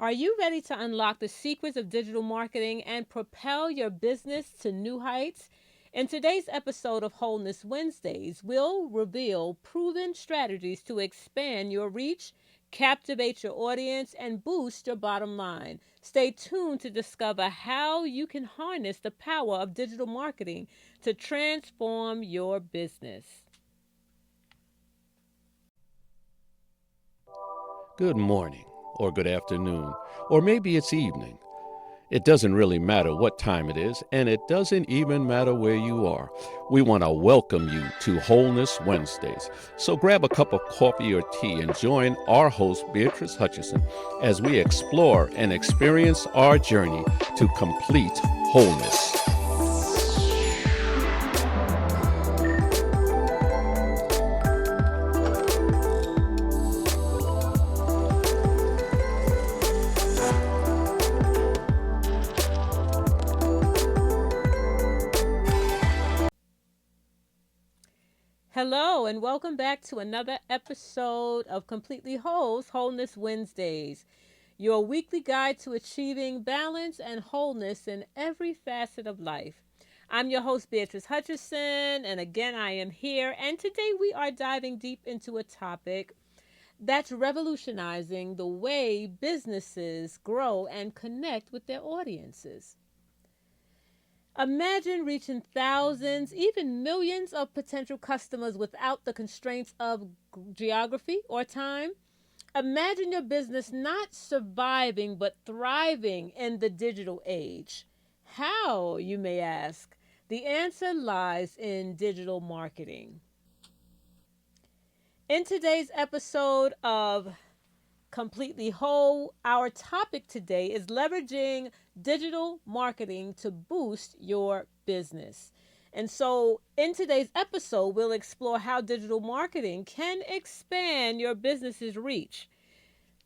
Are you ready to unlock the secrets of digital marketing and propel your business to new heights? In today's episode of Wholeness Wednesdays, we'll reveal proven strategies to expand your reach, captivate your audience, and boost your bottom line. Stay tuned to discover how you can harness the power of digital marketing to transform your business. Good morning, or good afternoon, or maybe it's evening. It doesn't really matter what time it is, and it doesn't even matter where you are. We want to welcome you to Wholeness Wednesdays. So grab a cup of coffee or tea and join our host, Beatrice Hutchison, as we explore and experience our journey to complete wholeness. Hello, and welcome back to another episode of Completely Whole's Wholeness Wednesdays, your weekly guide to achieving balance and wholeness in every facet of life. I'm your host, Beatrice Hutchison, and again, I am here, and today we are diving deep into a topic that's revolutionizing the way businesses grow and connect with their audiences. Imagine reaching thousands, even millions of potential customers without the constraints of geography or time. Imagine your business not surviving but thriving in the digital age. How, you may ask? The answer lies in digital marketing. In today's episode of Completely Whole, our topic today is leveraging digital marketing to boost your business. And so, in today's episode, we'll explore how digital marketing can expand your business's reach,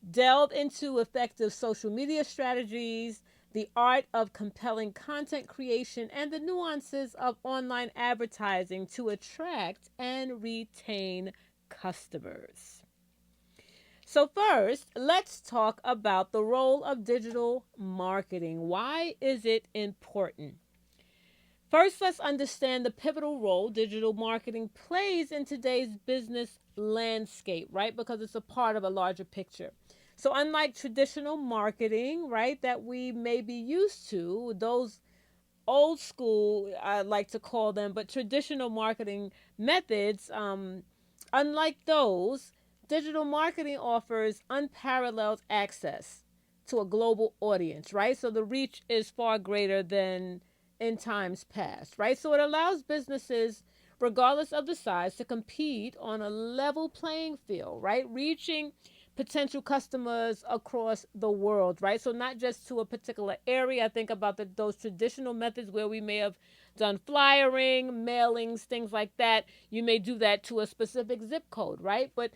delve into effective social media strategies, the art of compelling content creation, and the nuances of online advertising to attract and retain customers. So, first, let's talk about the role of digital marketing. Why is it important? First, let's understand the pivotal role digital marketing plays in today's business landscape, right? Because it's a part of a larger picture. So, unlike traditional marketing, right, that we may be used to, those old school, I like to call them, but traditional marketing methods, unlike those, digital marketing offers unparalleled access to a global audience, right? So the reach is far greater than in times past, right? So it allows businesses, regardless of the size, to compete on a level playing field, right? Reaching potential customers across the world, right? So not just to a particular area. I think about those traditional methods where we may have done flyering, mailings, things like that. You may do that to a specific zip code, right? But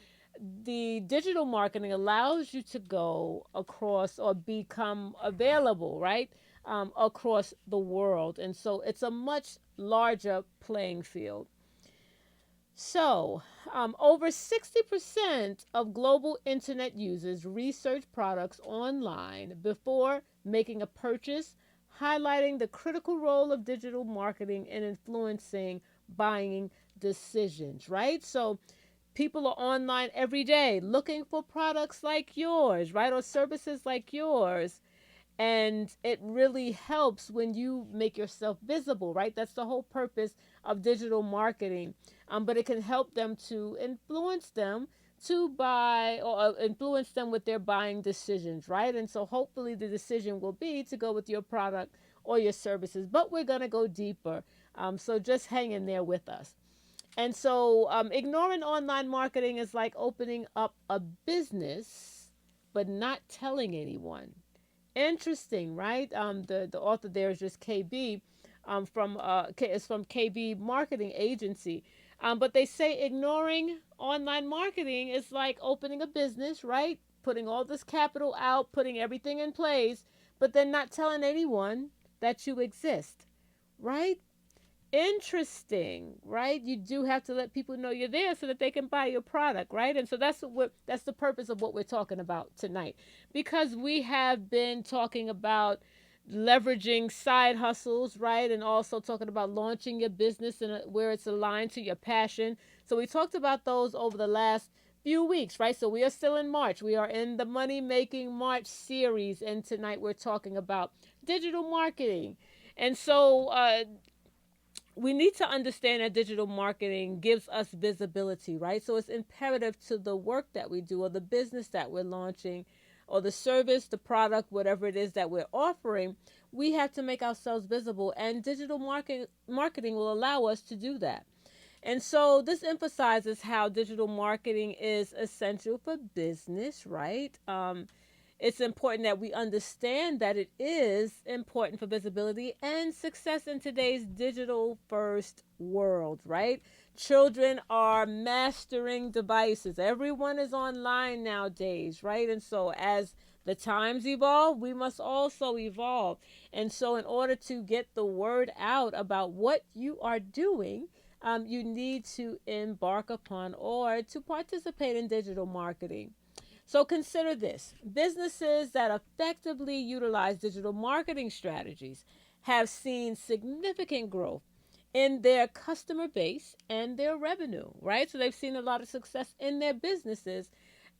the digital marketing allows you to go across or become available, right? Across the world. And so it's a much larger playing field. So, over 60% of global internet users research products online before making a purchase, highlighting the critical role of digital marketing in influencing buying decisions, right? So, people are online every day looking for products like yours, right? Or services like yours. And it really helps when you make yourself visible, right? That's the whole purpose of digital marketing. But it can help them to influence them to buy or influence them with their buying decisions, right? And so hopefully the decision will be to go with your product or your services. But we're going to go deeper. So just hang in there with us. And so ignoring online marketing is like opening up a business, but not telling anyone. Interesting, right? The author there is just KB, it's from KB Marketing Agency. But they say ignoring online marketing is like opening a business, right? Putting all this capital out, putting everything in place, but then not telling anyone that you exist, right? interesting, right? You do have to let people know you're there so that they can buy your product, right? And so that's the purpose of what we're talking about tonight. Because we have been talking about leveraging side hustles, right? And also talking about launching your business and where it's aligned to your passion. So we talked about those over the last few weeks, right? So we are still in March. We are in the Money Making March series, and tonight we're talking about digital marketing. And so we need to understand that digital marketing gives us visibility, right? So it's imperative to the work that we do or the business that we're launching or the service, the product, whatever it is that we're offering, we have to make ourselves visible, and digital marketing will allow us to do that. And so this emphasizes how digital marketing is essential for business, right? It's important that we understand that it is important for visibility and success in today's digital first world, right? Children are mastering devices. Everyone is online nowadays, right? And so as the times evolve, we must also evolve. And so, in order to get the word out about what you are doing, you need to embark upon or to participate in digital marketing. So consider this: businesses that effectively utilize digital marketing strategies have seen significant growth in their customer base and their revenue, right? So they've seen a lot of success in their businesses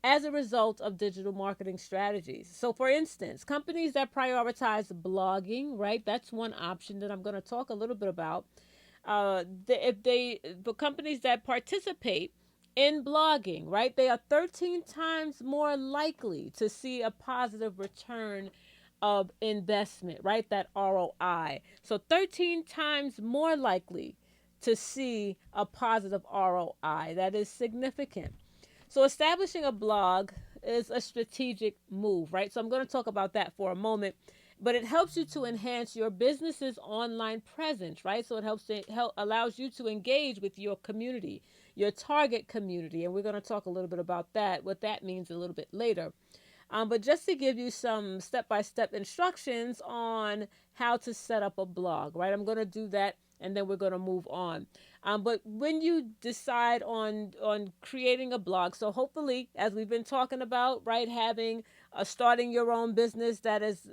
as a result of digital marketing strategies. So, for instance, companies that prioritize blogging, right? That's one option that I'm going to talk a little bit about. The companies that participate in blogging, right, they are 13 times more likely to see a positive return of investment, right? That ROI. So 13 times more likely to see a positive ROI. That is significant. So establishing a blog is a strategic move, right? So I'm going to talk about that for a moment, but it helps you to enhance your business's online presence, right? So it allows you to engage with your community, your target community, and we're going to talk a little bit about that, what that means a little bit later. But just to give you some step by step instructions on how to set up a blog, right? I'm going to do that and then we're going to move on. But when you decide on creating a blog, so hopefully, as we've been talking about, right, having starting your own business that is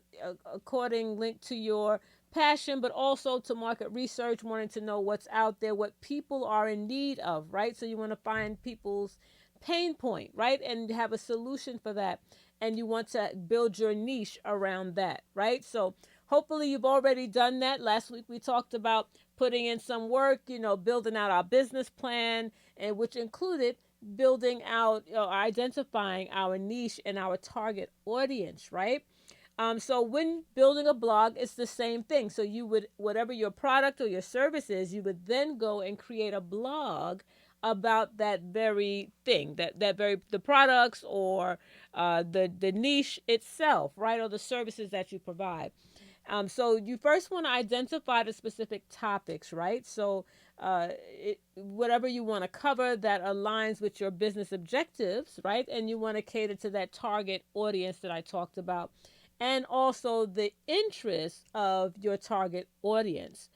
according linked to your passion, but also to market research, wanting to know what's out there, what people are in need of, right? So you want to find people's pain point, right, and have a solution for that, and you want to build your niche around that, right? So hopefully you've already done that. Last week we talked about putting in some work, building out our business plan, and which included building out, identifying our niche and our target audience, right? So when building a blog, it's the same thing. So you would, whatever your product or your service is, you would then go and create a blog about that very thing, that very the products or the niche itself, right, or the services that you provide. So you first want to identify the specific topics, right? So whatever you want to cover that aligns with your business objectives, right? And you want to cater to that target audience that I talked about, and also the interests of your target audience.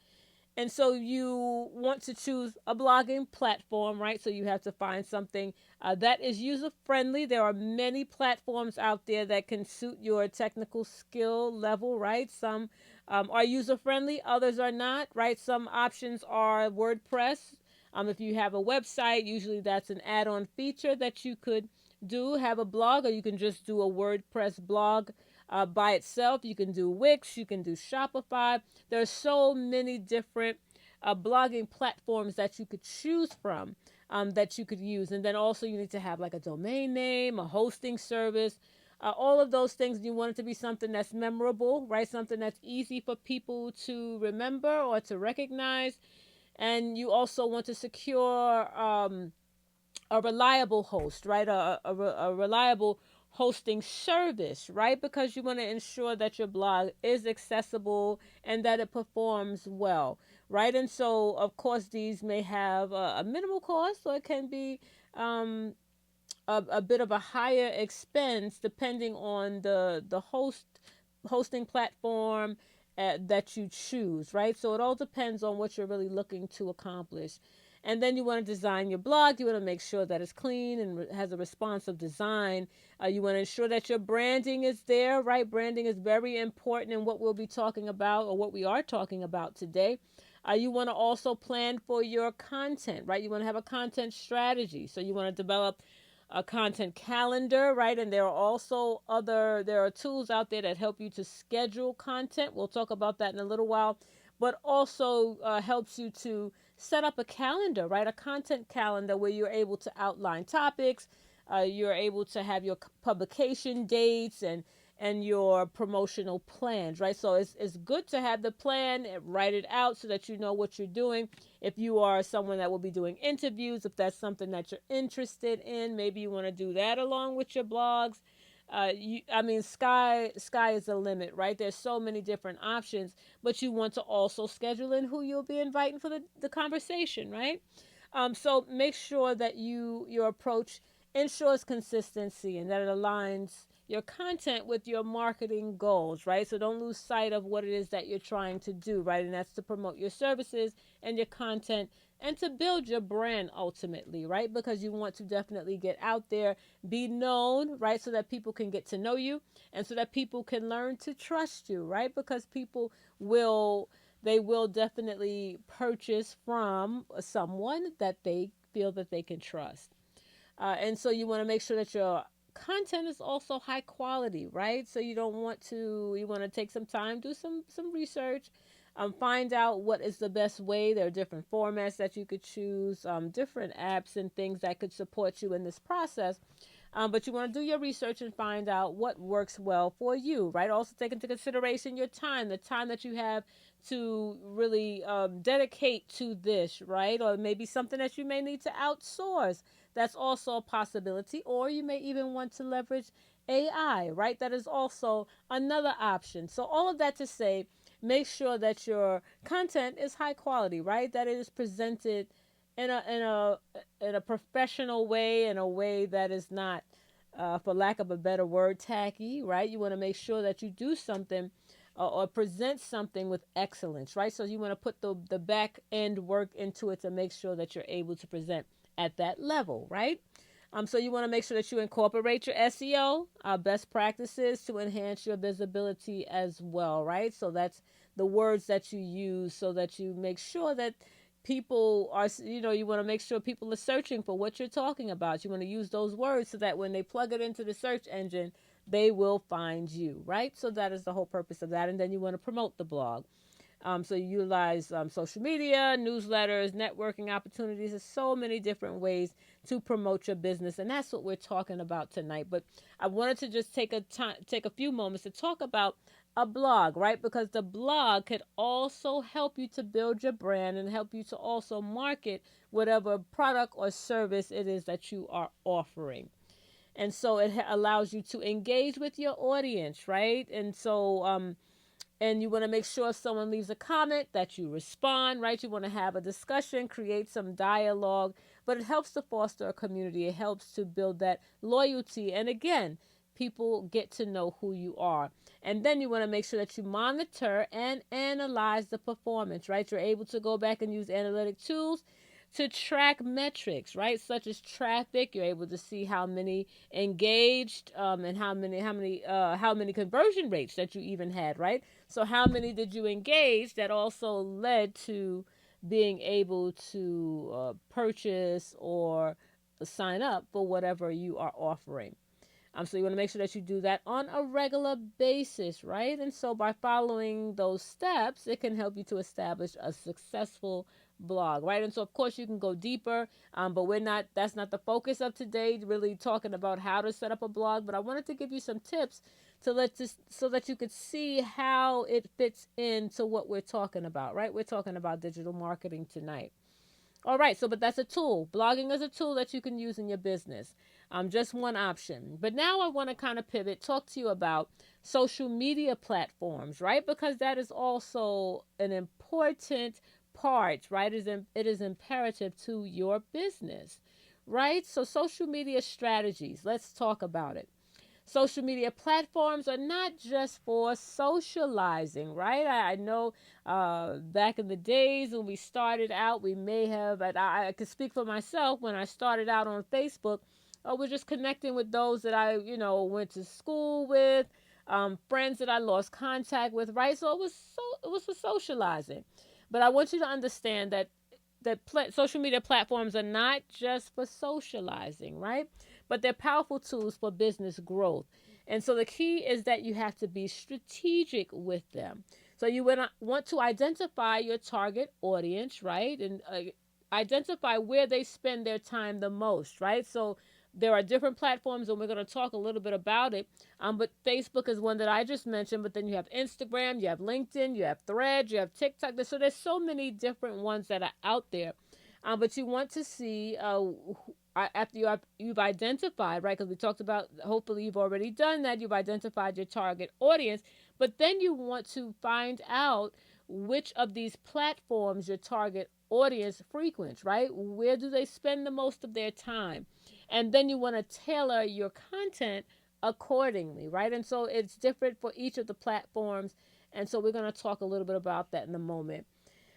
And so you want to choose a blogging platform, right? So you have to find something that is user friendly. There are many platforms out there that can suit your technical skill level, right? Some are user friendly, others are not, right? Some options are WordPress. If you have a website, usually that's an add on feature that you could have a blog, or you can just do a WordPress blog by itself. You can do Wix, you can do Shopify. There's so many different blogging platforms that you could choose from, that you could use. And then also you need to have like a domain name, a hosting service, all of those things. You want it to be something that's memorable, right? Something that's easy for people to remember or to recognize. And you also want to secure a reliable host, right? A reliable hosting service, right? Because you want to ensure that your blog is accessible and that it performs well, right? And so, of course, these may have a minimal cost, or it can be um, a bit of a higher expense depending on the hosting platform that you choose, right? So it all depends on what you're really looking to accomplish. And then you want to design your blog. You want to make sure that it's clean and has a responsive design. You want to ensure that your branding is there, right? Branding is very important in what we'll be talking about or what we are talking about today. You want to also plan for your content, right? You want to have a content strategy. So you want to develop a content calendar, right? And there are tools out there that help you to schedule content. We'll talk about that in a little while, but also helps you to set up a calendar, right? A content calendar where you're able to outline topics, you're able to have your publication dates and your promotional plans, right? So it's good to have the plan, write it out so that you know what you're doing. If you are someone that will be doing interviews, if that's something that you're interested in, maybe you want to do that along with your blogs. I mean, sky is the limit, right? There's so many different options, but you want to also schedule in who you'll be inviting for the conversation, right? So make sure that your approach ensures consistency and that it aligns your content with your marketing goals, right? So don't lose sight of what it is that you're trying to do, right? And that's to promote your services and your content and to build your brand ultimately, right? Because you want to definitely get out there, be known, right? So that people can get to know you and so that people can learn to trust you, right? Because people will they will definitely purchase from someone that they feel that they can trust. And so you want to make sure that your content is also high quality, right? So you want to take some time, do some research, find out what is the best way. There are different formats that you could choose, different apps and things that could support you in this process. But you want to do your research and find out what works well for you, right? Also take into consideration your time, the time that you have to really dedicate to this, right? Or maybe something that you may need to outsource. That's also a possibility. Or you may even want to leverage AI, right? That is also another option. So, all of that to say, make sure that your content is high quality, right? That it is presented in a professional way, in a way that is not, for lack of a better word, tacky, right? You want to make sure that you do something or present something with excellence, right? So you want to put the back end work into it to make sure that you're able to present at that level, right? So you want to make sure that you incorporate your SEO best practices to enhance your visibility as well, right? So that's the words that you use so that you make sure that people are, you want to make sure people are searching for what you're talking about. You want to use those words so that when they plug it into the search engine, they will find you, right? So that is the whole purpose of that. And then you want to promote the blog. So you utilize social media, newsletters, networking opportunities. There's so many different ways to promote your business, and that's what we're talking about tonight. But I wanted to just take a few moments to talk about a blog, right? Because the blog could also help you to build your brand and help you to also market whatever product or service it is that you are offering. And so it allows you to engage with your audience, right? And you want to make sure if someone leaves a comment that you respond, right? You want to have a discussion, create some dialogue, but it helps to foster a community. It helps to build that loyalty. And again, people get to know who you are. And then you want to make sure that you monitor and analyze the performance, right? You're able to go back and use analytic tools to track metrics, right? Such as traffic. You're able to see how many engaged and how many conversion rates that you even had, right? So how many did you engage that also led to being able to purchase or sign up for whatever you are offering. So you want to make sure that you do that on a regular basis, right? And so by following those steps, it can help you to establish a successful blog, right? And so of course you can go deeper, but that's not the focus of today, really talking about how to set up a blog. But I wanted to give you some tips so that you could see how it fits into what we're talking about, right? We're talking about digital marketing tonight. All right, so but that's a tool. Blogging is a tool that you can use in your business. Just one option. But now I want to kind of pivot, talk to you about social media platforms, right? Because that is also an important part, right? It is imperative to your business, right? So social media strategies. Let's talk about it. social media platforms are not just for socializing, right? I know back in the days when we started out, we may have, and I could speak for myself, when I started out on Facebook, I was just connecting with those that I, went to school with, friends that I lost contact with, right? So it was for socializing. But I want you to understand that social media platforms are not just for socializing, right? But they're powerful tools for business growth. And so the key is that you have to be strategic with them. So you would want to identify your target audience, right? And identify where they spend their time the most, right? So there are different platforms, and we're going to talk a little bit about it. But Facebook is one that I just mentioned. But then you have Instagram, you have LinkedIn, you have Threads, you have TikTok. So there's so many different ones that are out there. But you want to see after you've identified, right? Because we talked about, hopefully you've already done that. You've identified your target audience, but then you want to find out which of these platforms your target audience frequents, right? Where do they spend the most of their time? And then you want to tailor your content accordingly, right? And so it's different for each of the platforms. And so we're going to talk a little bit about that in a moment.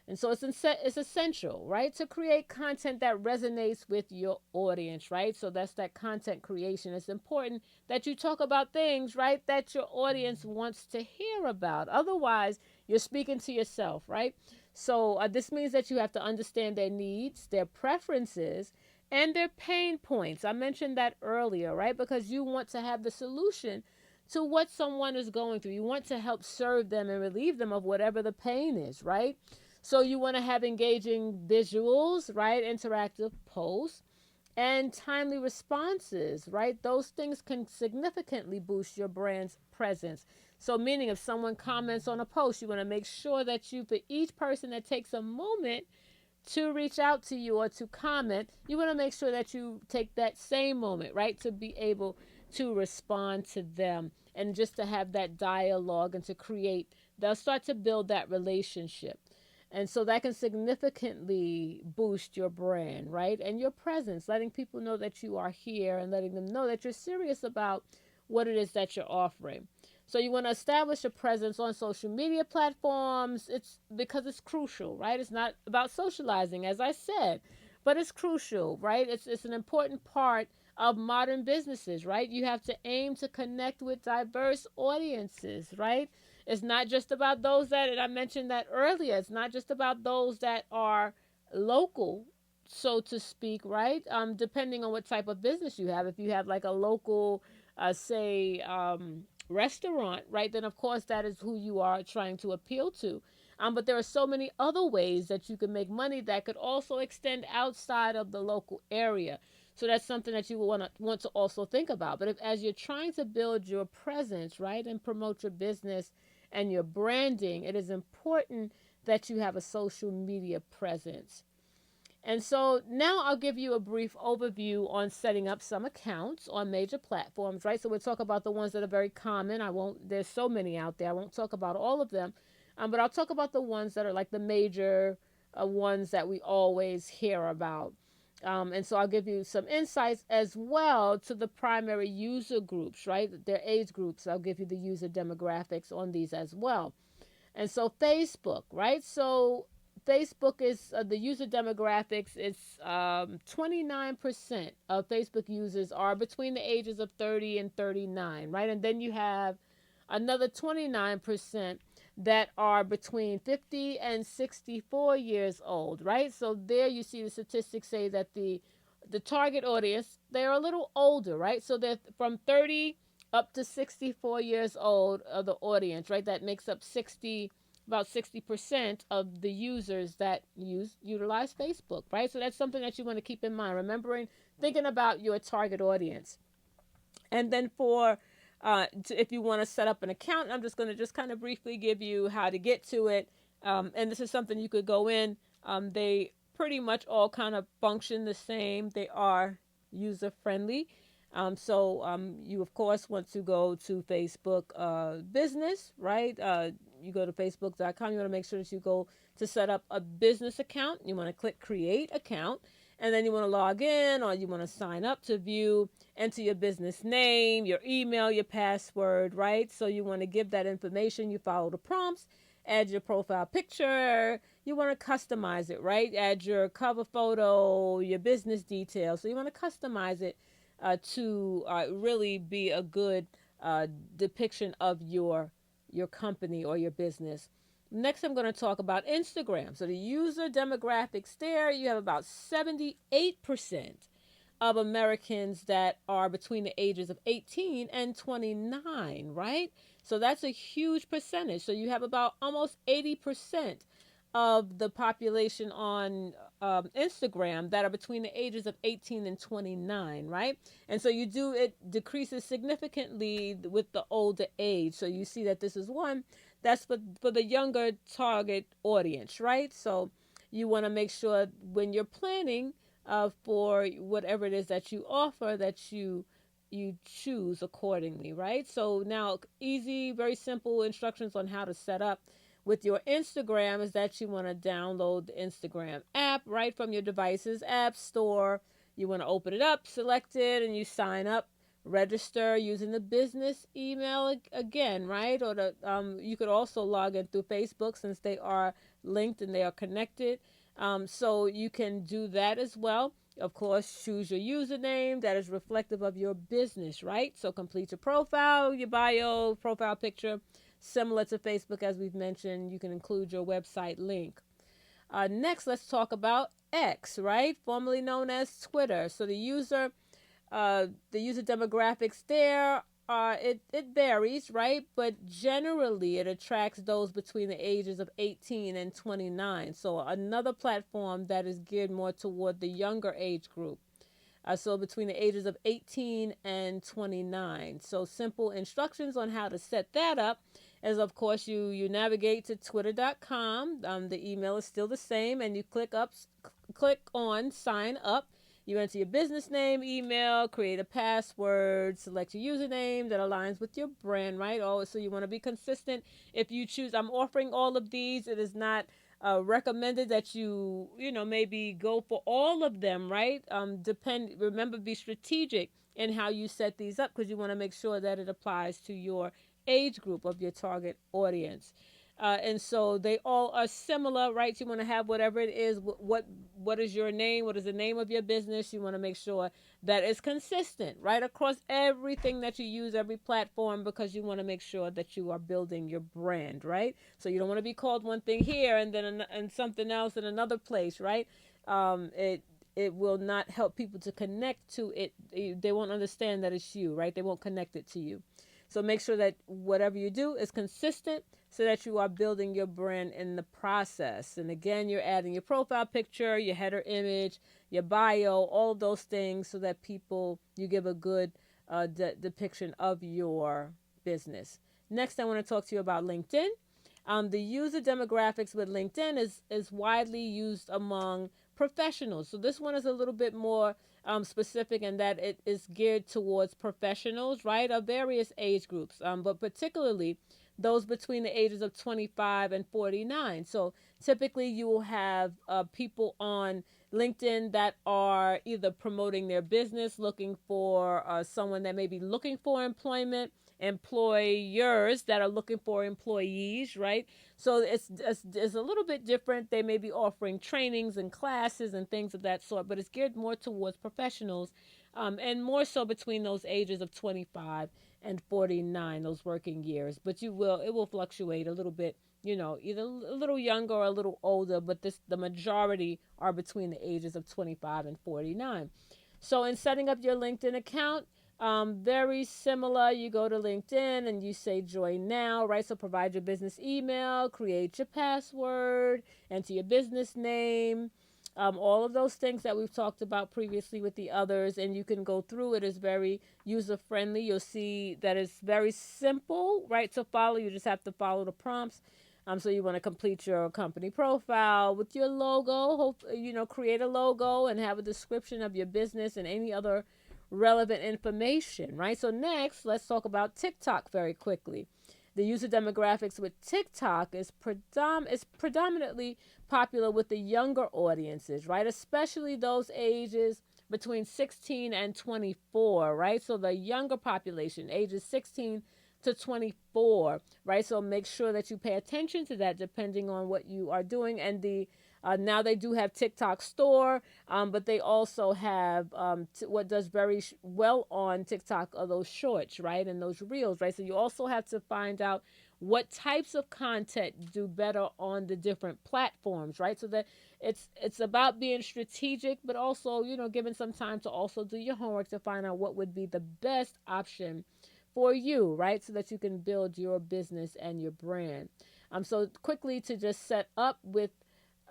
And so it's essential, right, to create content that resonates with your audience, right? So that's that content creation. It's important that you talk about things, right, that your audience wants to hear about. Otherwise, you're speaking to yourself, right? So this means that you have to understand their needs, their preferences, and their pain points. I mentioned that earlier, right? Because you want to have the solution to what someone is going through. You want to help serve them and relieve them of whatever the pain is, right? So you want to have engaging visuals, right? Interactive posts and timely responses, right? Those things can significantly boost your brand's presence. So, meaning if someone comments on a post, you want to make sure that for each person that takes a moment to reach out to you or to comment, you want to make sure that you take that same moment, right, to be able to respond to them and just to have that dialogue and to create, they'll start to build that relationship. And so that can significantly boost your brand, right? And your presence, letting people know that you are here and letting them know that you're serious about what it is that you're offering. So you want to establish a presence on social media platforms. It's because it's crucial, right? It's not about socializing, as I said, but it's crucial, right? It's an important part of modern businesses, right? You have to aim to connect with diverse audiences, right? It's not just about those that, and I mentioned that earlier, it's not just about those that are local, so to speak, right? Depending on what type of business you have. If you have like a local, say, restaurant, right, then of course that is who you are trying to appeal to. But there are so many other ways that you can make money that could also extend outside of the local area. So that's something that you want to also think about. But if, as you're trying to build your presence, right, and promote your business and your branding, it is important that you have a social media presence. And so now I'll give you a brief overview on setting up some accounts on major platforms, right? So we'll talk about the ones that are very common. There's so many out there. I won't talk about all of them, but I'll talk about the ones that are like the major ones that we always hear about. And so I'll give you some insights as well to the primary user groups, right? Their age groups. I'll give you the user demographics on these as well. And so Facebook, right? So Facebook is the user demographics. It's 29% of Facebook users are between the ages of 30 and 39, right? And then you have another 29% that are between 50 and 64 years old, right? So there you see the statistics say that the target audience, they're a little older, right? So they're from 30 up to 64 years old of the audience, right? That makes up about 60% of the users that utilize Facebook, right? So that's something that you want to keep in mind, remembering, thinking about your target audience. And then if you want to set up an account, I'm just going to just kind of briefly give you how to get to it. And this is something you could go in. They pretty much all kind of function the same. They are user friendly. You of course want to go to Facebook business, right? You go to facebook.com. You want to make sure that you go to set up a business account. You want to click create account. And then you want to log in or you want to sign up to view, enter your business name, your email, your password, right? So you want to give that information. You follow the prompts, add your profile picture. You want to customize it, right? Add your cover photo, your business details. So you want to customize it to really be a good depiction of your company or your business. Next, I'm going to talk about Instagram. So the user demographics there, you have about 78% of Americans that are between the ages of 18 and 29, right? So that's a huge percentage. So you have about almost 80% of the population on Instagram that are between the ages of 18 and 29, right? And so it decreases significantly with the older age. So you see that this is one that's for the younger target audience, right? So you want to make sure when you're planning for whatever it is that you offer that you choose accordingly, right? So now easy, very simple instructions on how to set up with your Instagram is that you want to download the Instagram app right from your device's app store. You want to open it up, select it, and you sign up, register using the business email again, right? Or you could also log in through Facebook since they are linked and they are connected. So you can do that as well. Of course, choose your username that is reflective of your business, right? So complete your profile, your bio, profile picture. Similar to Facebook, as we've mentioned, you can include your website link. Next, let's talk about X, right? Formerly known as Twitter. So the user demographics there, it varies, right? But generally, it attracts those between the ages of 18 and 29. So another platform that is geared more toward the younger age group. So between the ages of 18 and 29. So simple instructions on how to set that up is, of course, you navigate to twitter.com. The email is still the same, and you click on sign up. You enter your business name, email, create a password, select your username that aligns with your brand, right? Oh, so you want to be consistent. If you choose, I'm offering all of these. It is not recommended that maybe go for all of them, right? Remember, be strategic in how you set these up because you want to make sure that it applies to your age group of your target audience. And so they all are similar, right? You want to have whatever it is. What is your name? What is the name of your business? You want to make sure that it's consistent, right, across everything that you use, every platform, because you want to make sure that you are building your brand, right? So you don't want to be called one thing here and then and something else in another place, right? It will not help people to connect to it. They won't understand that it's you, right? They won't connect it to you. So make sure that whatever you do is consistent so that you are building your brand in the process. And again, you're adding your profile picture, your header image, your bio, all of those things so that you give a good depiction of your business. Next, I want to talk to you about LinkedIn. The user demographics with LinkedIn is widely used among professionals. So this one is a little bit more specific in that it is geared towards professionals, right, of various age groups, but particularly those between the ages of 25 and 49. So typically you will have people on LinkedIn that are either promoting their business, looking for someone that may be looking for employment, employers that are looking for employees, right? So it's a little bit different. They may be offering trainings and classes and things of that sort, but it's geared more towards professionals, and more so between those ages of 25 and 49, those working years. But it will fluctuate a little bit, either a little younger or a little older, but the majority are between the ages of 25 and 49. So in setting up your LinkedIn account, very similar. You go to LinkedIn and you say join now, right? So provide your business email, create your password, enter your business name, all of those things that we've talked about previously with the others, and you can go through it. Is very user friendly. You'll see that it's very simple, right, to follow. You just have to follow the prompts. So you want to complete your company profile with your logo. Create a logo and have a description of your business and any other relevant information, right? So next, let's talk about TikTok very quickly. The user demographics with TikTok is predominantly popular with the younger audiences, right? Especially those ages between 16 and 24, right? So the younger population, ages 16 to 24, right? So make sure that you pay attention to that depending on what you are doing. And the now they do have TikTok store, but they also have what does very well on TikTok are those shorts, right? And those reels, right? So you also have to find out what types of content do better on the different platforms, right? So that it's about being strategic, but also, giving some time to also do your homework to find out what would be the best option for you, right? So that you can build your business and your brand. So quickly to just set up with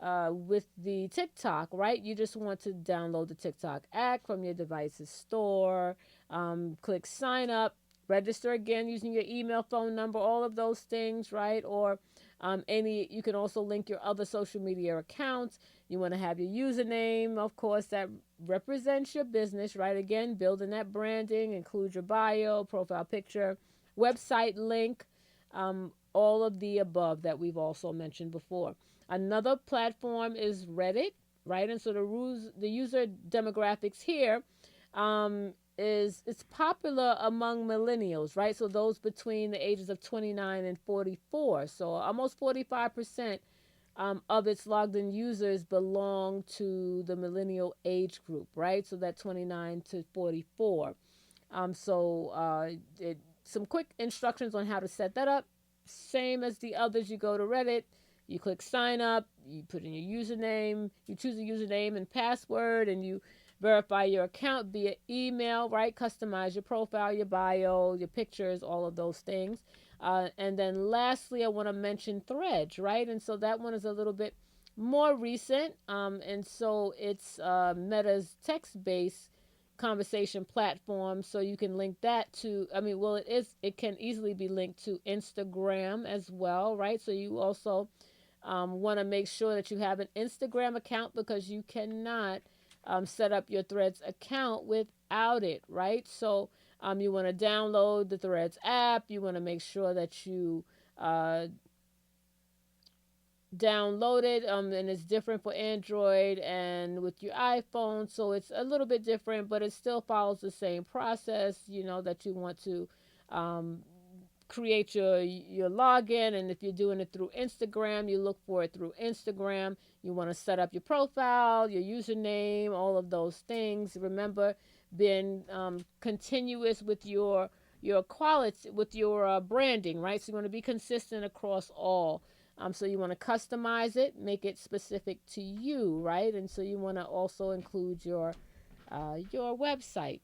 the TikTok, right? You just want to download the TikTok app from your device's store, click sign up, register again using your email, phone number, all of those things, right? Or you can also link your other social media accounts. You want to have your username, of course, that represents your business, right? Again, building that branding, include your bio, profile picture, website link, all of the above that we've also mentioned before. Another platform is Reddit, right? And so the user demographics here is it's popular among millennials, right? So those between the ages of 29 and 44. So almost 45% of its logged in users belong to the millennial age group, right? So that 29 to 44. Some quick instructions on how to set that up. Same as the others, you go to Reddit, you click sign up, you put in your username, you choose a username and password, and you verify your account via email, right? Customize your profile, your bio, your pictures, all of those things. And then lastly, I want to mention Threads, right? And so that one is a little bit more recent. And so it's Meta's text based conversation platform, so you can link that to, it can easily be linked to Instagram as well, right? So you also want to make sure that you have an Instagram account, because you cannot set up your Threads account without it, right? So you want to download the Threads app. You want to make sure that you uh, download it, and it's different for Android and with your iPhone, so it's a little bit different, but it still follows the same process, that you want to um, create your login. And if you're doing it through Instagram, you look for it through Instagram. You want to set up your profile, your username, all of those things. Remember, being continuous with your quality, with your branding, right? So you want to be consistent across all. So you want to customize it, make it specific to you, right? And so you want to also include your website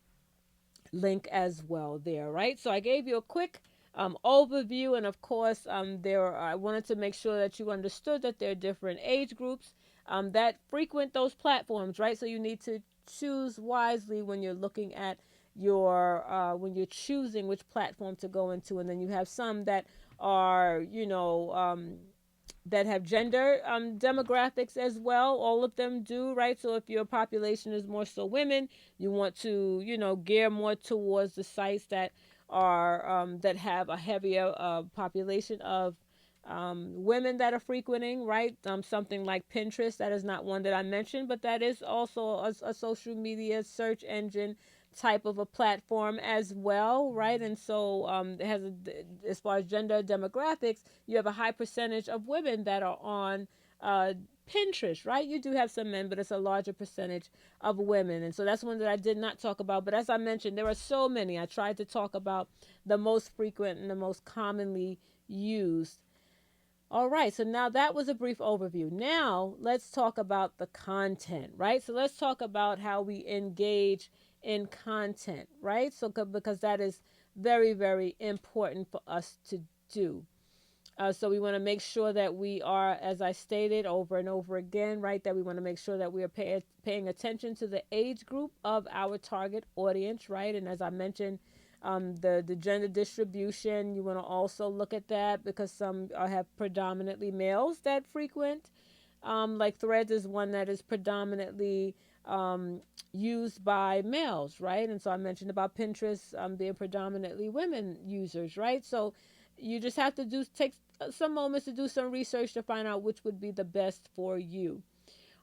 link as well there, right? So I gave you a quick overview, and of course, I wanted to make sure that you understood that there are different age groups that frequent those platforms, right? So you need to choose wisely when you're looking at when you're choosing which platform to go into, and then you have some that are, that have gender demographics as well. All of them do, right? So if your population is more so women, you want to, gear more towards the sites that are that have a heavier population of women that are frequenting, right? Something like Pinterest, that is not one that I mentioned, but that is also a social media search engine type of a platform as well, right? And so as far as gender demographics, you have a high percentage of women that are on uh, Pinterest, right? You do have some men, but it's a larger percentage of women. And so that's one that I did not talk about. But as I mentioned, there are so many. I tried to talk about the most frequent and the most commonly used. All right, so now that was a brief overview. Now let's talk about the content, right? So let's talk about how we engage in content, right? So because that is very, very important for us to do. So we want to make sure that we are, as I stated over and over again, right, that we want to make sure that we are paying attention to the age group of our target audience, right? And as I mentioned, the gender distribution, you want to also look at that, because some have predominantly males that frequent. Like Threads is one that is predominantly used by males, right? And so I mentioned about Pinterest being predominantly women users, right? So you just have to do take some moments to do some research to find out which would be the best for you.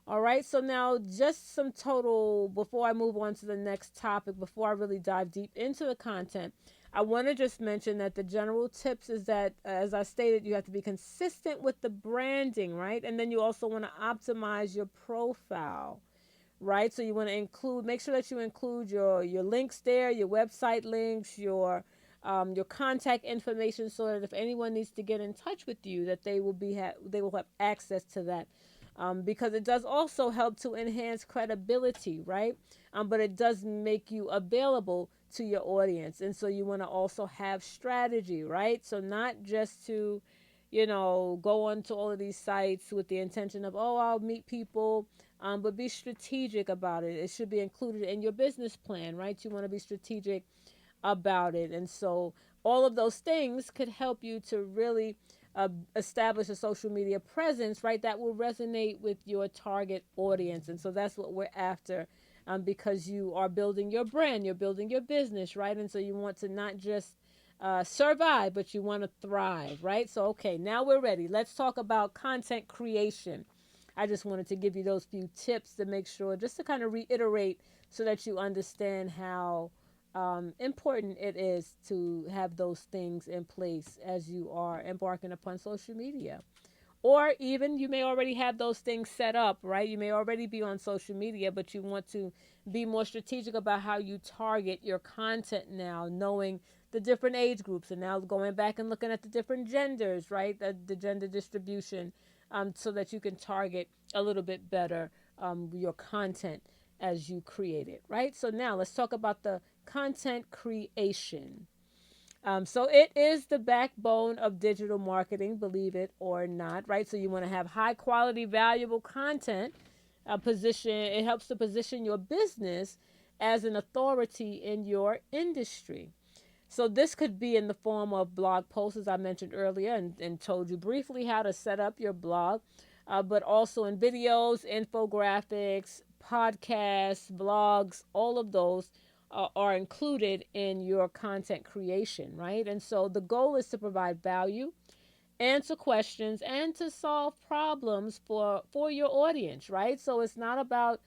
All right, so now just some total before I move on to the next topic, before I really dive deep into the content, I want to just mention that the general tips is that, as I stated, you have to be consistent with the branding, right? And then you also want to optimize your profile, right? So you want to include, make sure that you include your links there, your website links, your contact information, so that if anyone needs to get in touch with you, that they will have access to that. Because it does also help to enhance credibility, right? But it does make you available to your audience, and so you want to also have strategy, right? So not just to, go onto all of these sites with the intention of, oh, I'll meet people, but be strategic about it. It should be included in your business plan, right? You want to be strategic about it. And so all of those things could help you to really establish a social media presence, right? That will resonate with your target audience. And so that's what we're after, because you are building your brand, you're building your business, right? And so you want to not just survive, but you want to thrive, right? So, okay, now we're ready. Let's talk about content creation. I just wanted to give you those few tips to make sure, just to kind of reiterate so that you understand how important it is to have those things in place as you are embarking upon social media. Or even you may already have those things set up, right? You may already be on social media, but you want to be more strategic about how you target your content now, knowing the different age groups, and now going back and looking at the different genders, right? The gender distribution, so that you can target a little bit better your content as you create it, right? So now let's talk about the content creation. So it is the backbone of digital marketing, believe it or not, right? So you want to have high quality, valuable content. Position it helps to position your business as an authority in your industry. So this could be in the form of blog posts, as I mentioned earlier, and told you briefly how to set up your blog, but also in videos, infographics, podcasts, blogs, all of those are included in your content creation, right? And so the goal is to provide value, answer questions, and to solve problems for your audience, right? So it's not about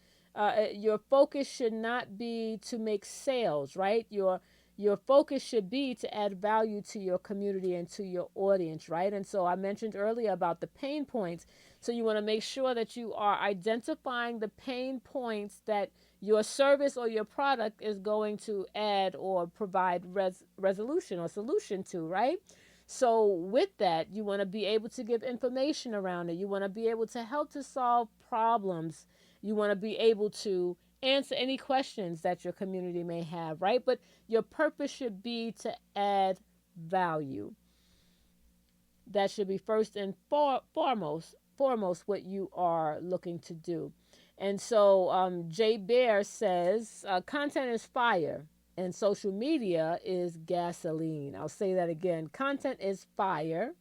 your focus should not be to make sales, right? Your focus should be to add value to your community and to your audience, right? And so I mentioned earlier about the pain points. So you want to make sure that you are identifying the pain points that your service or your product is going to add or provide resolution or solution to, right? So with that, you want to be able to give information around it. You want to be able to help to solve problems. You want to be able to answer any questions that your community may have, right? But your purpose should be to add value. That should be first and foremost what you are looking to do. And so Jay Bear says content is fire and social media is gasoline. I'll say that again. Content is fire,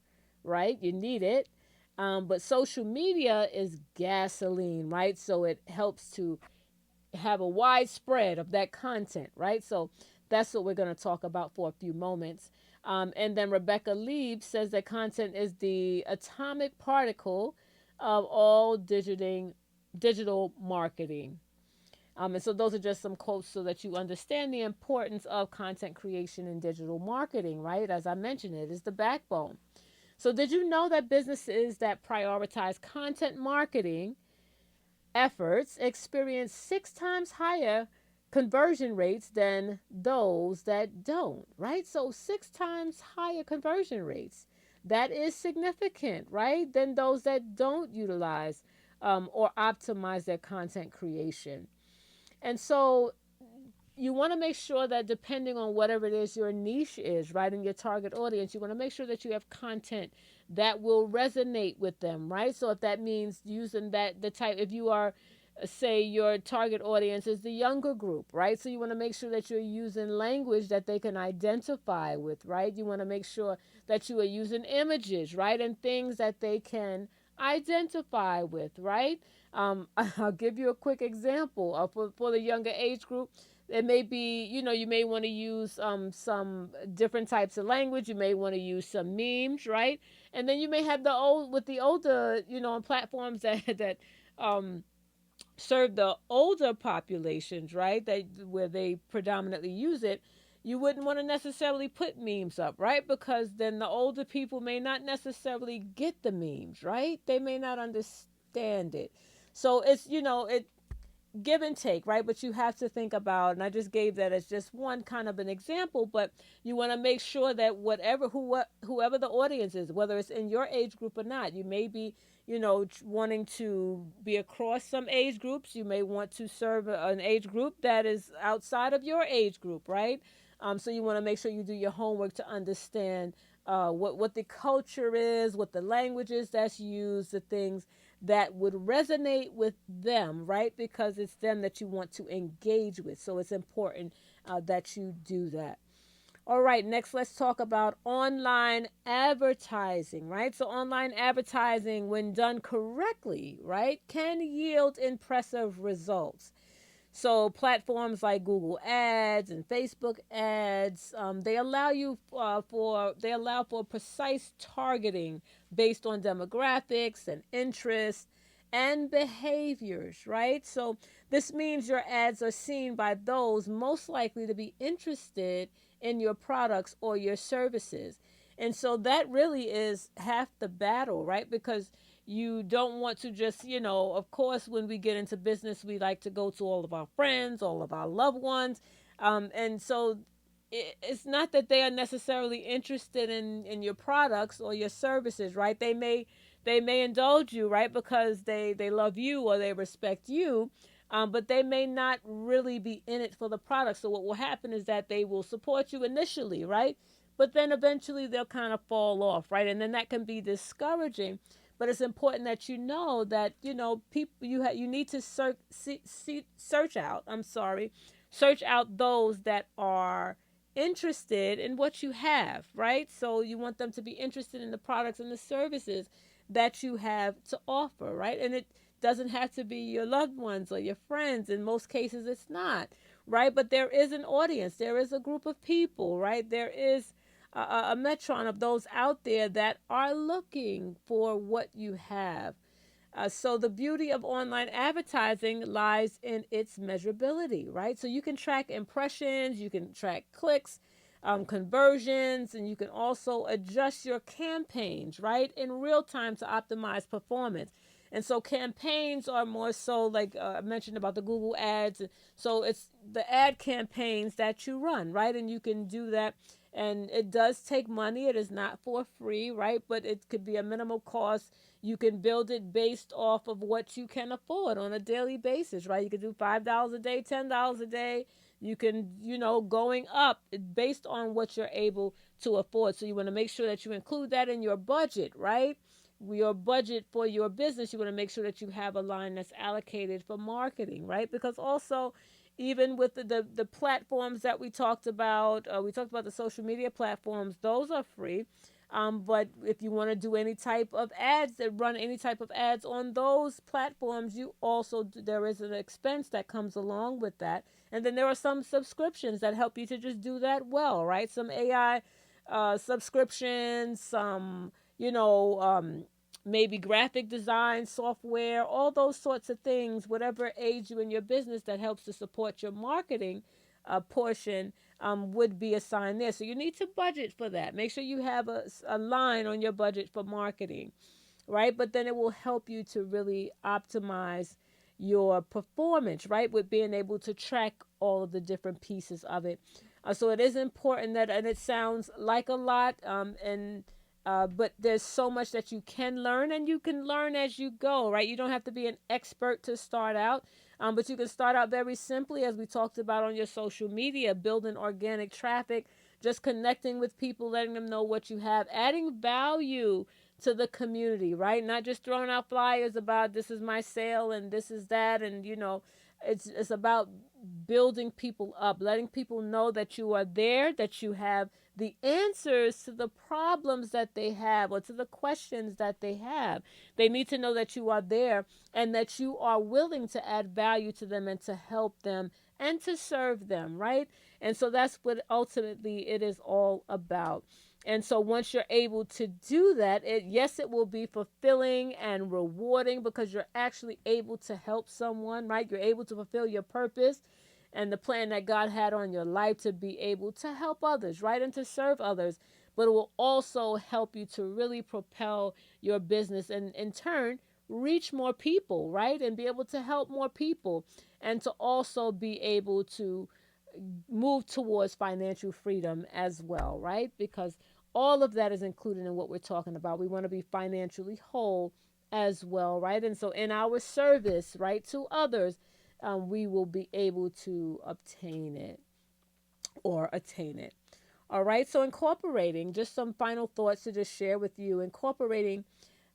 right? You need it. But social media is gasoline, right? So it helps to have a wide spread of that content, right? So that's what we're going to talk about for a few moments. And then Rebecca Lieb says that content is the atomic particle of all digital marketing. And so those are just some quotes so that you understand the importance of content creation in digital marketing, right? As I mentioned, it is the backbone. So did you know that businesses that prioritize content marketing efforts experience 6 times higher conversion rates than those that don't, right? So 6 times higher conversion rates. That is significant, right? Than those that don't utilize or optimize their content creation. And so you want to make sure that depending on whatever it is your niche is, right, in your target audience, you want to make sure that you have content that will resonate with them, right? So if that means using the type, if you are, say, your target audience is the younger group, right? So you want to make sure that you're using language that they can identify with, right? You want to make sure that you are using images, right, and things that they can identify with, right? I'll give you a quick example for the younger age group. It may be, you may want to use some different types of language. You may want to use some memes, right? And then you may have the old with the older, on platforms that um, serve the older populations, right? That where they predominantly use it. You wouldn't want to necessarily put memes up, right? Because then the older people may not necessarily get the memes, right? They may not understand it. So it's, it give and take, right? But you have to think about, and I just gave that as just one kind of an example, but you want to make sure that whoever the audience is, whether it's in your age group or not, you may be, wanting to be across some age groups. You may want to serve an age group that is outside of your age group, right? So you want to make sure you do your homework to understand what the culture is, what the language is that's used, the things that would resonate with them, right? Because it's them that you want to engage with. So it's important that you do that. All right, next let's talk about online advertising, right? So online advertising, when done correctly, right, can yield impressive results. So platforms like Google Ads and Facebook Ads, they allow for precise targeting based on demographics and interests and behaviors, right? So this means your ads are seen by those most likely to be interested in your products or your services. And so that really is half the battle, right? Because you don't want to just, of course, when we get into business, we like to go to all of our friends, all of our loved ones. And so it's not that they are necessarily interested in your products or your services, right? They may indulge you, right, because they love you or they respect you, but they may not really be in it for the product. So what will happen is that they will support you initially, right? But then eventually they'll kind of fall off, right? And then that can be discouraging. But it's important that you know that people you need to search out. I'm sorry, search out those that are interested in what you have, right? So you want them to be interested in the products and the services that you have to offer, right? And it doesn't have to be your loved ones or your friends. In most cases, it's not, right? But there is an audience, there is a group of people, right? There is a metron of those out there that are looking for what you have. So the beauty of online advertising lies in its measurability, right? So you can track impressions, you can track clicks, conversions, and you can also adjust your campaigns, right, in real time to optimize performance. And so campaigns are more so like I mentioned about the Google ads. So it's the ad campaigns that you run, right? And you can do that. And it does take money. It is not for free, right? But it could be a minimal cost. You can build it based off of what you can afford on a daily basis, right? You can do $5 a day, $10 a day. You can, going up based on what you're able to afford. So you want to make sure that you include that in your budget, right? Your budget for your business, you want to make sure that you have a line that's allocated for marketing, right? Because also, even with the platforms that we talked about the social media platforms, those are free. But if you want to do any type of ads that run any type of ads on those platforms, there is an expense that comes along with that. And then there are some subscriptions that help you to just do that well, right? Some AI subscriptions, some maybe graphic design software, all those sorts of things, whatever aids you in your business that helps to support your marketing portion would be assigned there. So you need to budget for that. Make sure you have a line on your budget for marketing, right? But then it will help you to really optimize your performance, right? With being able to track all of the different pieces of it. So it is important that, and it sounds like a lot, but there's so much that you can learn, and you can learn as you go, right? You don't have to be an expert to start out, but you can start out very simply, as we talked about on your social media, building organic traffic, just connecting with people, letting them know what you have, adding value to the community, right? Not just throwing out flyers about this is my sale and this is that, and it's about building people up, letting people know that you are there, that you have the answers to the problems that they have or to the questions that they have. They need to know that you are there and that you are willing to add value to them and to help them and to serve them, right? And so that's what ultimately it is all about. And so once you're able to do that, yes, it will be fulfilling and rewarding because you're actually able to help someone, right? You're able to fulfill your purpose and the plan that God had on your life to be able to help others, right? And to serve others. But it will also help you to really propel your business and in turn reach more people, right? And be able to help more people and to also be able to move towards financial freedom as well, right? Because all of that is included in what we're talking about. We want to be financially whole as well, right? And so in our service, right, to others, we will be able to obtain it or attain it. All right, so incorporating, just some final thoughts to just share with you, incorporating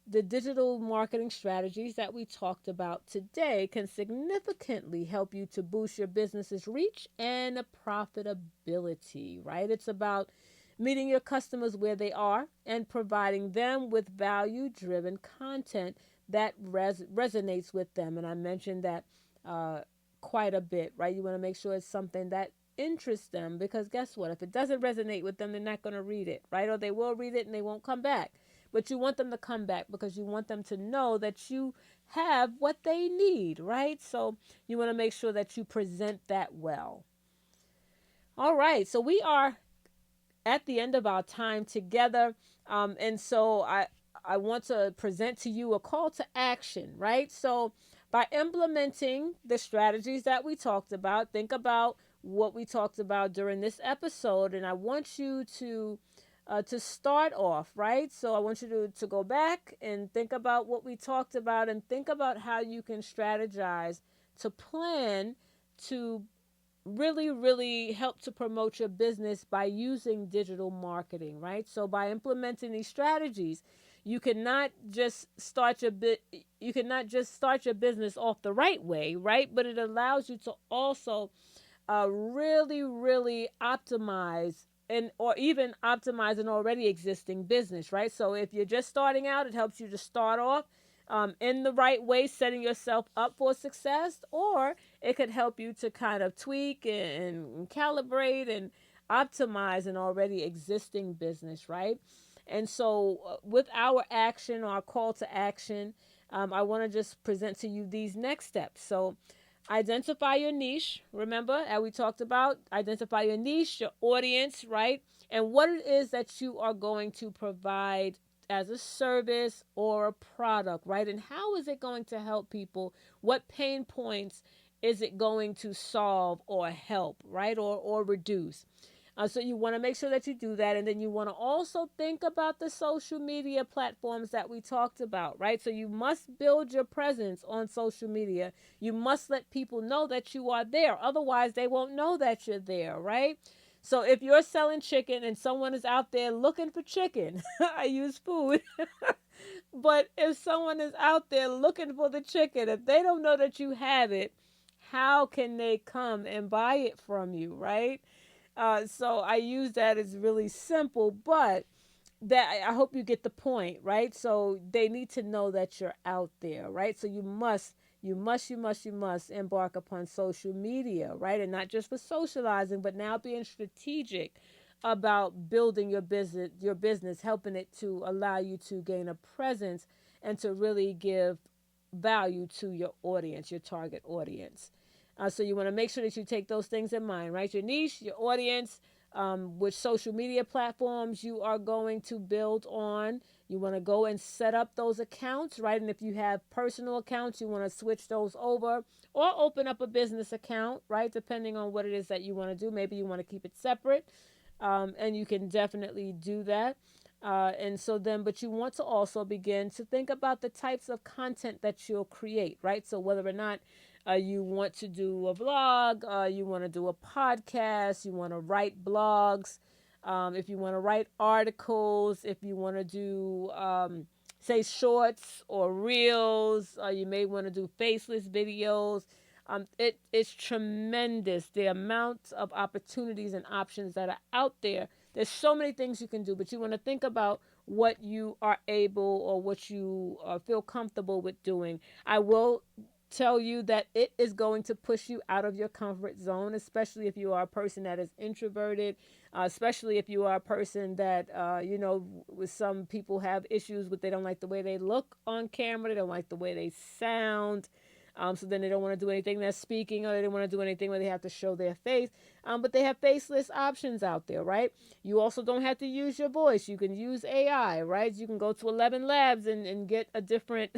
the digital marketing strategies that we talked about today can significantly help you to boost your business's reach and profitability, right? It's about meeting your customers where they are and providing them with value driven content that resonates with them. And I mentioned that uh, quite a bit, right? You want to make sure it's something that interests them because guess what? If it doesn't resonate with them, they're not going to read it, right? Or they will read it and they won't come back. But you want them to come back because you want them to know that you have what they need, right? So you want to make sure that you present that well. All right, so we are at the end of our time together. And so I want to present to you a call to action, right? So by implementing the strategies that we talked about, think about what we talked about during this episode, and I want you to start off, right? So I want you to go back and think about what we talked about and think about how you can strategize to plan to really help to promote your business by using digital marketing, right? So by implementing these strategies, you cannot just start you cannot just start your business off the right way, right? But it allows you to also really optimize and or even optimize an already existing business, right? So if you're just starting out, it helps you to start off in the right way, setting yourself up for success, or it could help you to kind of tweak and calibrate and optimize an already existing business, right? And so, with our action, our call to action, I want to just present to you these next steps. So, identify your niche. Remember, as we talked about, identify your niche, your audience, right? And what it is that you are going to provide as a service or a product, right? And how is it going to help people? What pain points is it going to solve or help, right? Or reduce? So you want to make sure that you do that. And then you want to also think about the social media platforms that we talked about, right? So you must build your presence on social media. You must let people know that you are there. Otherwise, they won't know that you're there, right? So if you're selling chicken and someone is out there looking for chicken, I use food, but if someone is out there looking for the chicken, if they don't know that you have it, how can they come and buy it from you, right? So I use that as really simple, but that I hope you get the point, right? So they need to know that you're out there, right? So you must embark upon social media, right? And not just for socializing, but now being strategic about building your business, helping it to allow you to gain a presence and to really give value to your audience, your target audience. So you want to make sure that you take those things in mind, right? Your niche, your audience, which social media platforms you are going to build on. You want to go and set up those accounts, right? And if you have personal accounts, you want to switch those over or open up a business account, right? Depending on what it is that you want to do. Maybe you want to keep it separate, and you can definitely do that. And so then, but you want to also begin to think about the types of content that you'll create, right? So whether or not you want to do a vlog, you want to do a podcast, you want to write blogs, if you want to write articles, if you want to do, say, shorts or reels, you may want to do faceless videos. It is tremendous the amount of opportunities and options that are out there. There's so many things you can do, but you want to think about what you are able or what you feel comfortable with doing. I will tell you that it is going to push you out of your comfort zone, especially if you are a person that is introverted, especially if you are a person that, with some people have issues with they don't like the way they look on camera, they don't like the way they sound. So then they don't want to do anything that's speaking, or they don't want to do anything where they have to show their face. But they have faceless options out there, right? You also don't have to use your voice. You can use AI, right? You can go to 11 Labs and get a different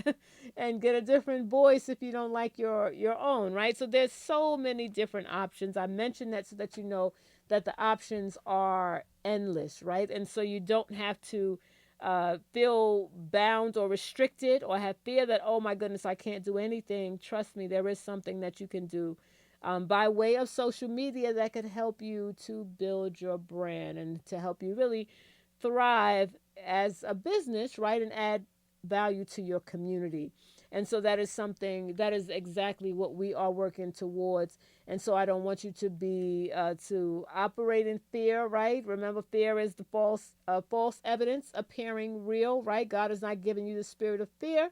and get a different voice if you don't like your own, right? So there's so many different options. I mentioned that so that you know that the options are endless, right? And so you don't have to feel bound or restricted or have fear that, oh my goodness, I can't do anything. Trust me, there is something that you can do by way of social media that could help you to build your brand and to help you really thrive as a business, right? And add value to your community. And so that is something that is exactly what we are working towards. And so I don't want you to be to operate in fear, right? Remember, fear is the false evidence appearing real, right? God is not giving you the spirit of fear,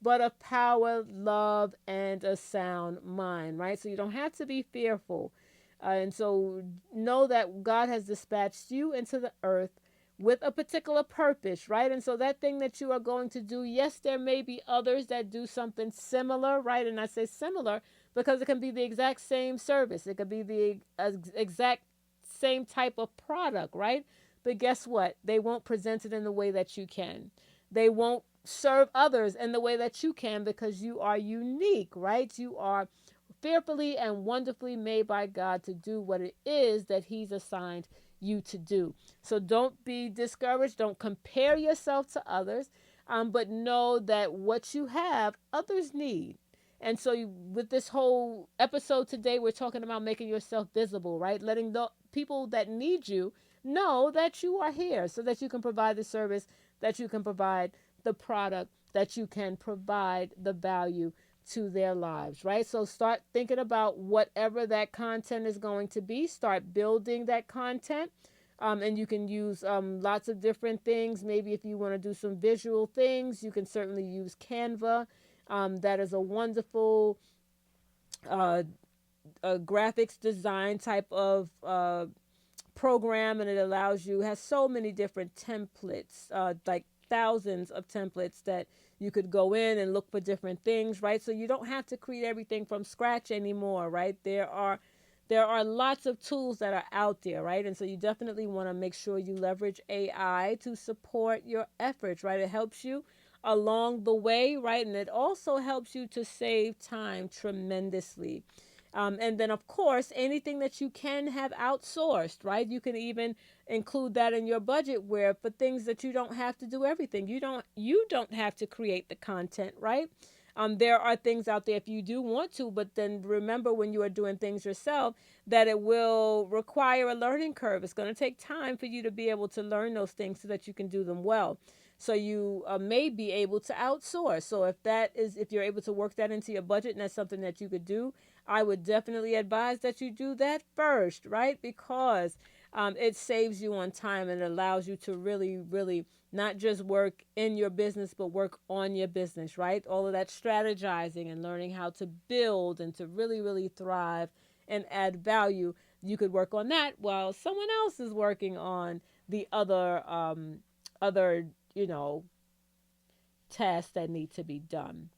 but of power, love, and a sound mind, right? So you don't have to be fearful. And so know that God has dispatched you into the earth with a particular purpose, right? And so that thing that you are going to do, yes, there may be others that do something similar, right? And I say similar because it can be the exact same service, it could be the exact same type of product, right? But guess what? They won't present it in the way that you can. They won't serve others in the way that you can because you are unique, right? You are fearfully and wonderfully made by God to do what it is that He's assigned you to do. So don't be discouraged. Don't compare yourself to others, but know that what you have, others need. And so, with this whole episode today, we're talking about making yourself visible, right? Letting the people that need you know that you are here so that you can provide the service, that you can provide the product, that you can provide the value to their lives, right? So start thinking about whatever that content is going to be. Start building that content. And you can use lots of different things. Maybe if you want to do some visual things, you can certainly use Canva. That is a wonderful uh, graphics design type of program, and it allows you, has so many different templates, like thousands of templates that you could go in and look for different things, right? So you don't have to create everything from scratch anymore, right? There are lots of tools that are out there, right? And so you definitely want to make sure you leverage AI to support your efforts, right? It helps you along the way, right? And it also helps you to save time tremendously. And then, of course, anything that you can have outsourced, right? You can even include that in your budget, where for things that you don't have to do everything. You don't have to create the content, right? There are things out there if you do want to, but then remember when you are doing things yourself that it will require a learning curve. It's going to take time for you to be able to learn those things so that you can do them well. So you may be able to outsource. So if you're able to work that into your budget and that's something that you could do, I would definitely advise that you do that first, right? Because it saves you on time and allows you to really, really not just work in your business, but work on your business, right? All of that strategizing and learning how to build and to really, really thrive and add value. You could work on that while someone else is working on the other, tasks that need to be done,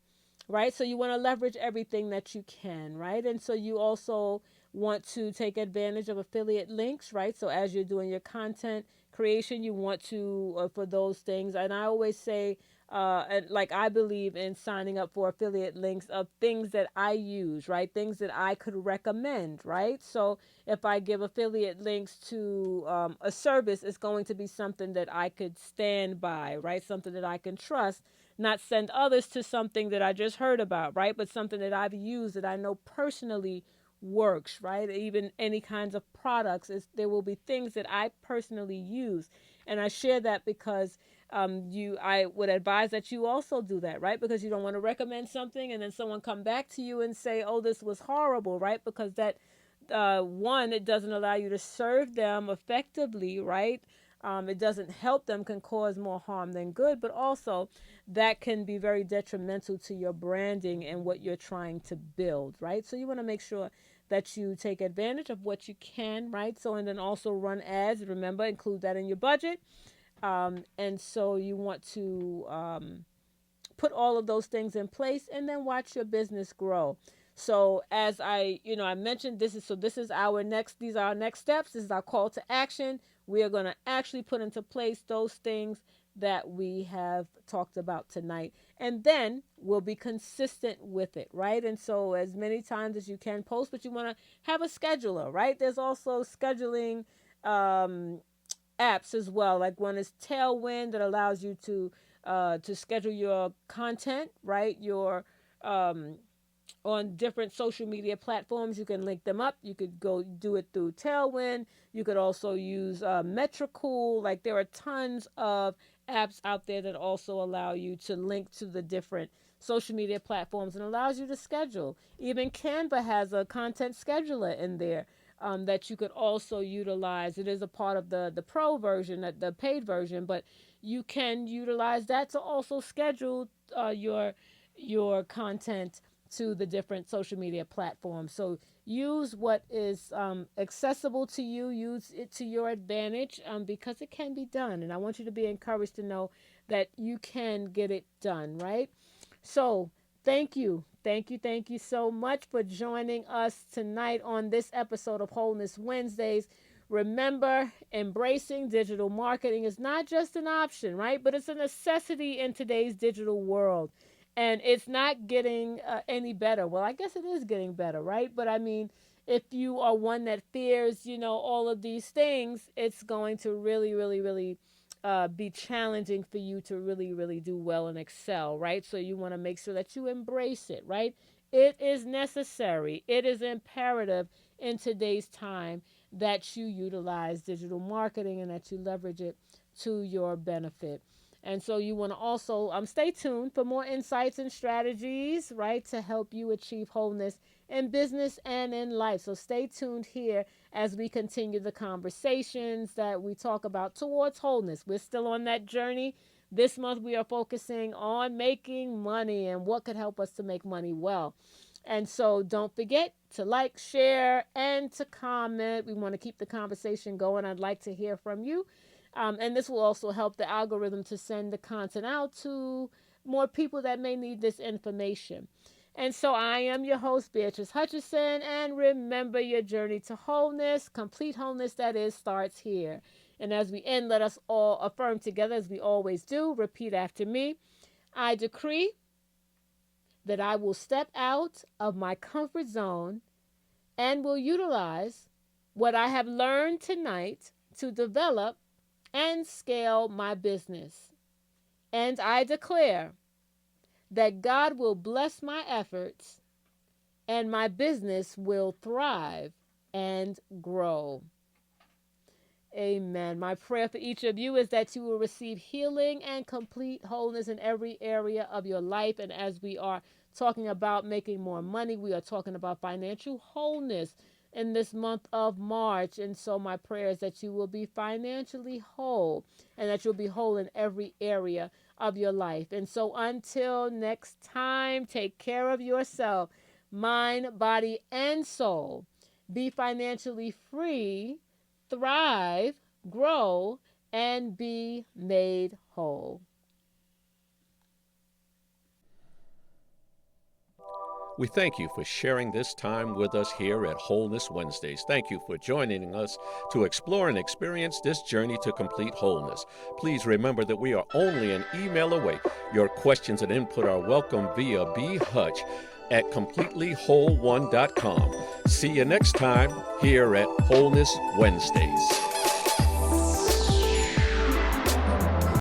right? So you want to leverage everything that you can, right? And so you also want to take advantage of affiliate links, right? So as you're doing your content creation, you want to, for those things, and I always say, and like I believe in signing up for affiliate links of things that I use, right? Things that I could recommend, right? So if I give affiliate links to a service, it's going to be something that I could stand by, right? Something that I can trust, not send others to something that I just heard about, right? But something that I've used that I know personally works, right? Even any kinds of products, there will be things that I personally use. And I share that because I would advise that you also do that, right? Because you don't want to recommend something and then someone come back to you and say, "Oh, this was horrible," right? Because that one, it doesn't allow you to serve them effectively, right? It doesn't help them, can cause more harm than good, but also that can be very detrimental to your branding and what you're trying to build, right? So you want to make sure that you take advantage of what you can, right? So, and then also run ads. Remember, include that in your budget. And so you want to put all of those things in place and then watch your business grow. So as I mentioned, this is our next, these are our next steps. This is our call to action. We are going to actually put into place those things that we have talked about tonight. And then we'll be consistent with it, right? And so as many times as you can post, but you want to have a scheduler, right? There's also scheduling apps as well. Like one is Tailwind that allows you to schedule your content, right? Your on different social media platforms. You can link them up. You could go do it through Tailwind. You could also use Metricool. Like there are tons of apps out there that also allow you to link to the different social media platforms and allows you to schedule. Even Canva has a content scheduler in there that you could also utilize. It is a part of the pro version, the paid version, but you can utilize that to also schedule your content to the different social media platforms. So use what is accessible to you. Use it to your advantage because it can be done. And I want you to be encouraged to know that you can get it done, right? So thank you. Thank you so much for joining us tonight on this episode of Wholeness Wednesdays. Remember, embracing digital marketing is not just an option, right? But it's a necessity in today's digital world. And it's not getting any better. Well, I guess it is getting better, right? But I mean, if you are one that fears, all of these things, it's going to really, really, really be challenging for you to really, really do well and excel, right? So you want to make sure that you embrace it, right? It is necessary. It is imperative in today's time that you utilize digital marketing and that you leverage it to your benefit. And so you want to also stay tuned for more insights and strategies, right, to help you achieve wholeness in business and in life. So stay tuned here as we continue the conversations that we talk about towards wholeness. We're still on that journey. This month we are focusing on making money and what could help us to make money well. And so don't forget to like, share, and to comment. We want to keep the conversation going. I'd like to hear from you. And this will also help the algorithm to send the content out to more people that may need this information. And so I am your host, Beatrice Hutchison. And remember, your journey to wholeness, complete wholeness, that is, starts here. And as we end, let us all affirm together, as we always do. Repeat after me. I decree that I will step out of my comfort zone and will utilize what I have learned tonight to develop and scale my business. And I declare that God will bless my efforts and my business will thrive and grow. Amen. My prayer for each of you is that you will receive healing and complete wholeness in every area of your life. And as we are talking about making more money, we are talking about financial wholeness in this month of March. And so my prayer is that you will be financially whole and that you'll be whole in every area of your life. And so until next time, take care of yourself, mind, body, and soul. Be financially free, thrive, grow, and be made whole. We thank you for sharing this time with us here at Wholeness Wednesdays. Thank you for joining us to explore and experience this journey to complete wholeness. Please remember that we are only an email away. Your questions and input are welcome via bhutch@completelywhole1.com. See you next time here at Wholeness Wednesdays.